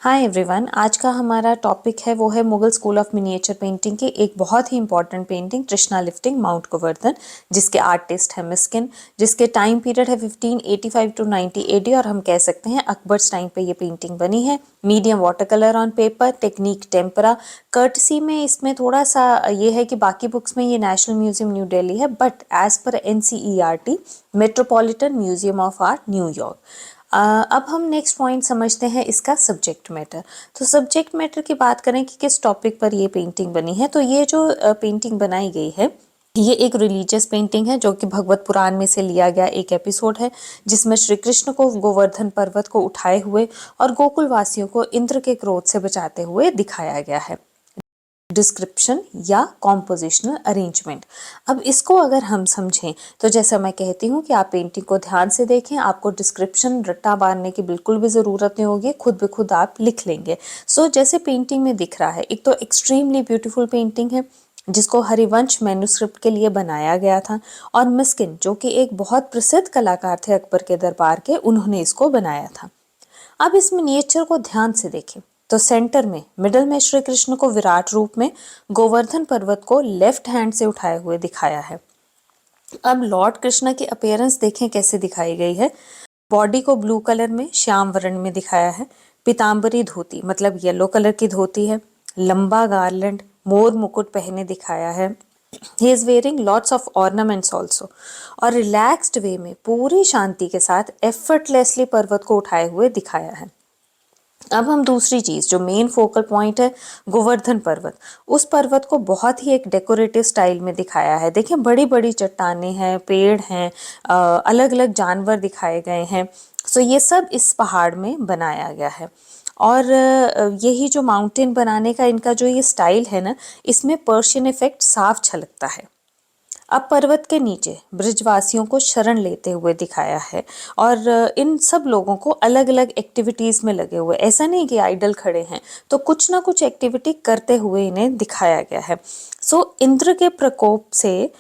Hi everyone, आज का हमारा टॉपिक है वो है Mughal school of miniature painting की एक बहुत ही important painting Krishna lifting mount Govardhan, जिसके आर्टिस्ट है मिस्किन, जिसके टाइम पीरियड है 1585 टू 90 एडी और हम कह सकते हैं अकबर्स टाइम पे ये पेंटिंग बनी है। Medium water colour on paper, technique tempera. Courtesy में इसमें थोड़ा सा ये है कि बाकी बुक्स में ये नेशनल म्यूजियम न्यू दिल्ली है, but as per NCERT Metropolitan Museum of Art New York. अब हम नेक्स्ट पॉइंट समझते हैं इसका सब्जेक्ट मैटर। तो सब्जेक्ट मैटर की बात करें कि किस टॉपिक पर ये पेंटिंग बनी है, तो ये जो पेंटिंग बनाई गई है ये एक रिलीजियस पेंटिंग है जो कि भगवत पुराण में से लिया गया एक एपिसोड है, जिसमें श्री कृष्ण को गोवर्धन पर्वत को उठाए हुए और गोकुल वासियों को इंद्र के क्रोध से बचाते हुए दिखाया गया है। डिस्क्रिप्शन या कॉम्पोजिशनल अरेंजमेंट। अब इसको अगर हम समझें तो जैसा मैं कहती हूँ कि आप पेंटिंग को ध्यान से देखें, आपको डिस्क्रिप्शन रट्टा मारने की बिल्कुल भी ज़रूरत नहीं होगी, खुद ब खुद आप लिख लेंगे। जैसे पेंटिंग में दिख रहा है, एक तो एक्सट्रीमली ब्यूटीफुल पेंटिंग है जिसको हरिवंश मैन्युस्क्रिप्ट के लिए बनाया गया था, और मिस्किन जो कि एक बहुत प्रसिद्ध कलाकार थे अकबर के दरबार के, उन्होंने इसको बनाया था। अब इस मिनिएचर को ध्यान से देखें तो सेंटर में मिडल में श्री कृष्ण को विराट रूप में गोवर्धन पर्वत को लेफ्ट हैंड से उठाए हुए दिखाया है। अब लॉर्ड कृष्ण की अपीयरेंस देखें कैसे दिखाई गई है। बॉडी को ब्लू कलर में श्याम वर्ण में दिखाया है। पीताम्बरी धोती मतलब येलो कलर की धोती है। लंबा गार्लैंड मोर मुकुट पहने दिखाया है। He is wearing lots of ornaments also, और रिलैक्स्ड वे में पूरी शांति के साथ एफर्टलेसली पर्वत को उठाए हुए दिखाया है। अब हम दूसरी चीज जो मेन फोकल पॉइंट है गोवर्धन पर्वत, उस पर्वत को बहुत ही एक डेकोरेटिव स्टाइल में दिखाया है। देखें बड़ी बड़ी चट्टानें हैं, पेड़ हैं, अलग अलग जानवर दिखाए गए हैं। ये सब इस पहाड़ में बनाया गया है। और यही जो माउंटेन बनाने का इनका जो ये स्टाइल है ना, इसमें पर्शियन इफेक्ट साफ झलकता है। अब पर्वत के नीचे ब्रिजवासियों को शरण लेते हुए दिखाया है, और इन सब लोगों को अलग अलग एक्टिविटीज में लगे हुए, ऐसा नहीं कि आइडल खड़े हैं, तो कुछ ना कुछ एक्टिविटी करते हुए इन्हें दिखाया गया है। इंद्र के प्रकोप से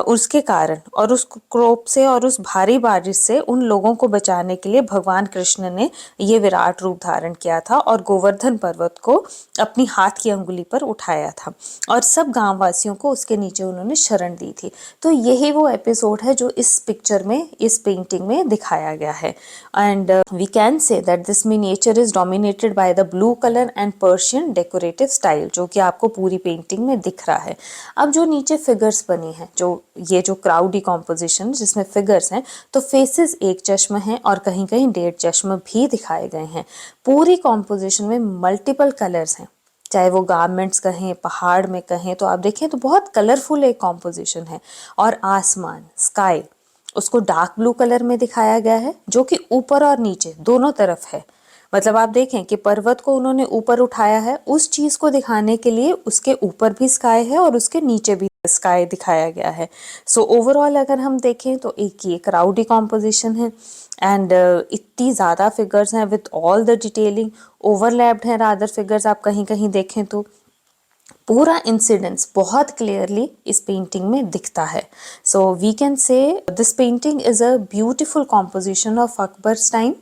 उसके कारण और उस क्रोप से और उस भारी बारिश से उन लोगों को बचाने के लिए भगवान कृष्ण ने ये विराट रूप धारण किया था और गोवर्धन पर्वत को अपनी हाथ की अंगुली पर उठाया था, और सब गांव वासियों को उसके नीचे उन्होंने शरण दी थी। तो यही वो एपिसोड है जो इस पिक्चर में, इस पेंटिंग में दिखाया गया है। And we can say that this miniature is dominated by the blue colour and Persian decorative style, जो कि आपको पूरी पेंटिंग में दिख रहा है। अब जो नीचे फिगर्स बनी हैं, जो ये जो क्राउडी कॉम्पोजिशन जिसमें फिगर्स हैं, तो फेसेस एक चश्म हैं और कहीं कहीं 1.5 चश्म भी दिखाए गए हैं। पूरी कॉम्पोजिशन में मल्टीपल कलर्स हैं, चाहे वो गारमेंट्स कहें, पहाड़ में कहें, तो आप देखें तो बहुत कलरफुल एक कॉम्पोजिशन है। और आसमान, स्काई, उसको डार्क ब्लू कलर में दिखाया गया है, जो कि ऊपर और नीचे दोनों तरफ है। मतलब आप देखें कि पर्वत को उन्होंने ऊपर उठाया है, उस चीज को दिखाने के लिए उसके ऊपर भी स्काई है और उसके नीचे भी स्काई दिखाया गया है। ओवरऑल अगर हम देखें तो एक ये क्राउडी कॉम्पोजिशन है, एंड इतनी ज़्यादा फिगर्स हैं with all the detailing, overlapped है रादर फिगर्स, आप कहीं कहीं देखें तो पूरा इंसिडेंस बहुत क्लियरली इस पेंटिंग में दिखता है। We can say this painting is a beautiful composition of Akbar's time,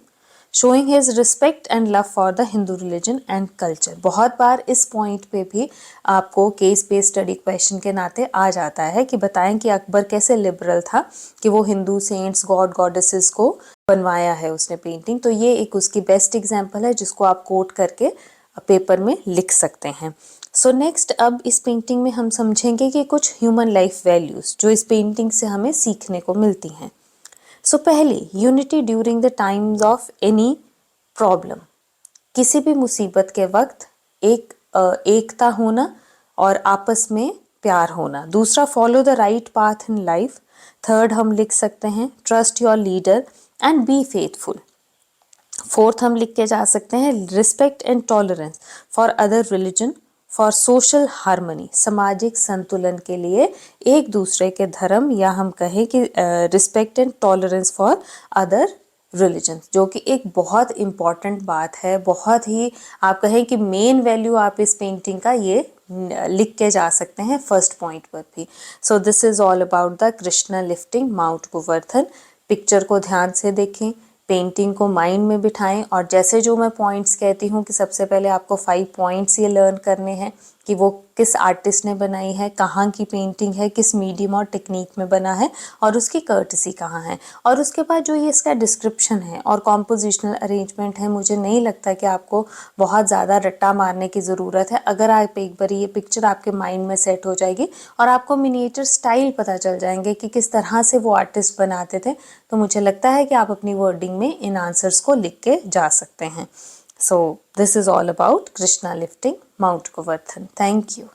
showing his respect and love for the Hindu religion and culture. बहुत बार इस पॉइंट पे भी आपको केस बेस्ड स्टडी क्वेश्चन के नाते आ जाता है कि बताएं कि अकबर कैसे लिबरल था कि वो हिंदू सेंट्स, गॉड गॉडेसेस को बनवाया है उसने पेंटिंग। तो ये एक उसकी बेस्ट एग्जाम्पल है जिसको आप कोट करके पेपर में लिख सकते हैं। नेक्स्ट अब इस पेंटिंग में हम समझेंगे कि कुछ ह्यूमन लाइफ वैल्यूज जो इस पेंटिंग से हमें सीखने को मिलती हैं। पहली, unity during the times of any problem, किसी भी मुसीबत के वक्त एकता होना और आपस में प्यार होना। दूसरा, follow the right path in life. Third हम लिख सकते हैं trust your leader and be faithful. Fourth हम लिख के जा सकते हैं respect and tolerance for other religion for social harmony, सामाजिक संतुलन के लिए एक दूसरे के धर्म, या हम कहें कि respect and tolerance for other religion, जो कि एक बहुत इम्पॉर्टेंट बात है। बहुत ही आप कहें कि मेन वैल्यू आप इस पेंटिंग का ये लिख के जा सकते हैं फर्स्ट पॉइंट पर भी। This is all about the Krishna lifting mount Govardhan. Picture को ध्यान से देखें, पेंटिंग को माइंड में बिठाएं और जैसे जो मैं पॉइंट्स कहती हूँ कि सबसे पहले आपको 5 पॉइंट्स ये लर्न करने हैं कि वो किस आर्टिस्ट ने बनाई है, कहाँ की पेंटिंग है, किस मीडियम और टेक्निक में बना है और उसकी कर्टसी कहाँ है। और उसके बाद जो ये इसका डिस्क्रिप्शन है और कॉम्पोजिशनल अरेंजमेंट है, मुझे नहीं लगता कि आपको बहुत ज़्यादा रट्टा मारने की ज़रूरत है। अगर आप एक बार ये पिक्चर आपके माइंड में सेट हो जाएगी और आपको मिनिएचर स्टाइल पता चल जाएंगे कि किस तरह से वो आर्टिस्ट बनाते थे, तो मुझे लगता है कि आप अपनी वर्डिंग में इन आंसर्स को लिख के जा सकते हैं। So this is all about Krishna lifting Mount Govardhan. Thank you.